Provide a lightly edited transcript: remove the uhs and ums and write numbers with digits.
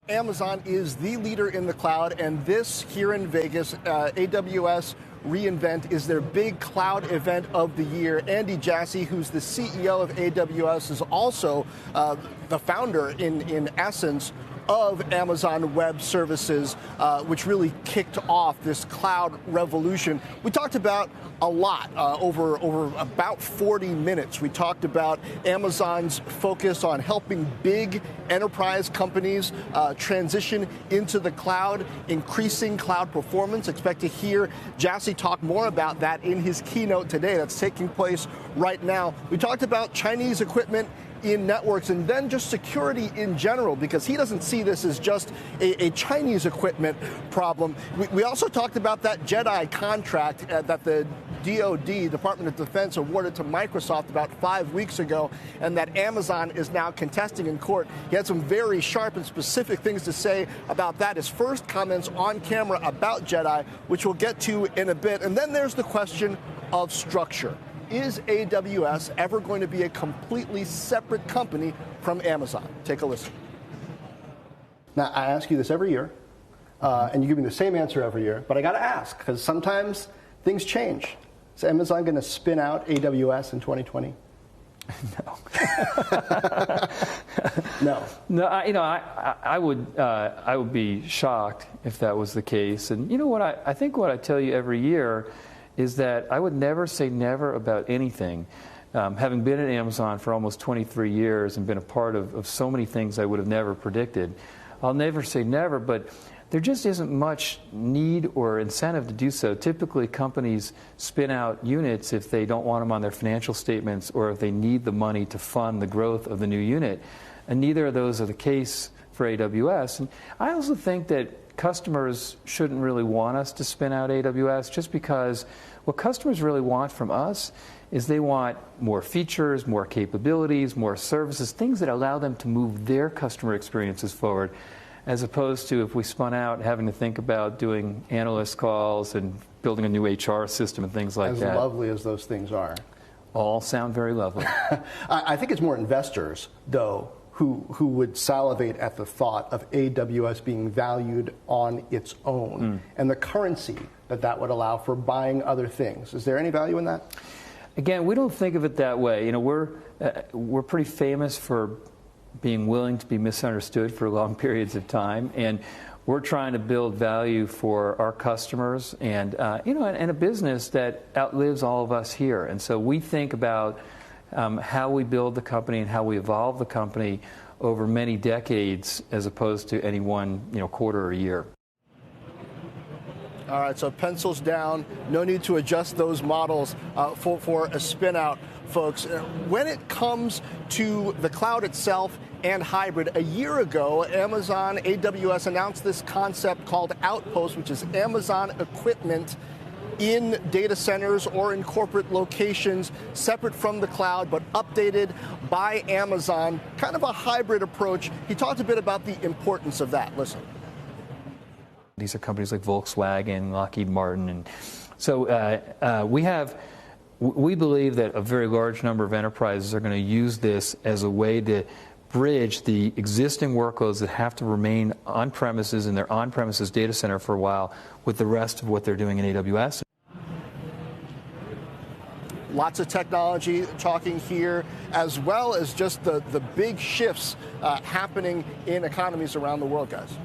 Amazon is the leader in the cloud, and this here in Vegas, AWS reInvent is their big cloud event of the year. Andy Jassy, who's the CEO of AWS, is also the founder, in essence, of Amazon Web Services, which really kicked off this cloud revolution. We talked about a lot over about 40 minutes. We talked about Amazon's focus on helping big enterprise companies transition into the cloud, increasing cloud performance. Expect to hear Jassy talk more about that in his keynote today that's taking place right now. We talked about Chinese equipment in networks, and then just security in general, because he doesn't see this as just a Chinese equipment problem. We also talked about that JEDI contract that the DoD, Department of Defense, awarded to Microsoft about 5 weeks ago, and that Amazon is now contesting in court. He had some very sharp and specific things to say about that. His first comments on camera about JEDI, which we'll get to in a bit. And then there's the question of structure. Is AWS ever going to be a completely separate company from Amazon? Take a listen. Now, I ask you this every year, and you give me the same answer every year, but I got to ask, because sometimes things change. Is Amazon going to spin out AWS in 2020? No. No. I would be shocked if that was the case. And you know what? I think what I tell you every year is that I would never say never about anything. Having been at Amazon for almost 23 years and been a part of so many things I would have never predicted, I'll never say never, but there just isn't much need or incentive to do so. Typically, companies spin out units if they don't want them on their financial statements or if they need the money to fund the growth of the new unit. And neither of those are the case for AWS. And I also think that customers shouldn't really want us to spin out AWS, just because what customers really want from us is they want more features, more capabilities, more services, things that allow them to move their customer experiences forward, as opposed to if we spun out having to think about doing analyst calls and building a new HR system and things like that. As lovely as those things are. All sound very lovely. I think it's more investors, though, who would salivate at the thought of AWS being valued on its own and the currency that would allow for buying other things. Is there any value in that? Again, we don't think of it that way. You know, we're pretty famous for being willing to be misunderstood for long periods of time, and we're trying to build value for our customers and and a business that outlives all of us here. And so we think about how we build the company and how we evolve the company over many decades, as opposed to any one quarter or year. All right, so pencils down. No need to adjust those models for a spin-out, folks. When it comes to the cloud itself and hybrid, a year ago, AWS announced this concept called Outpost, which is Amazon equipment in data centers or in corporate locations, separate from the cloud, but updated by Amazon, kind of a hybrid approach. He talked a bit about the importance of that. Listen. These are companies like Volkswagen, Lockheed Martin, and so we believe that a very large number of enterprises are going to use this as a way to bridge the existing workloads that have to remain on premises in their on-premises data center for a while with the rest of what they're doing in AWS. Lots of technology talking here, as well as just the big shifts happening in economies around the world, guys.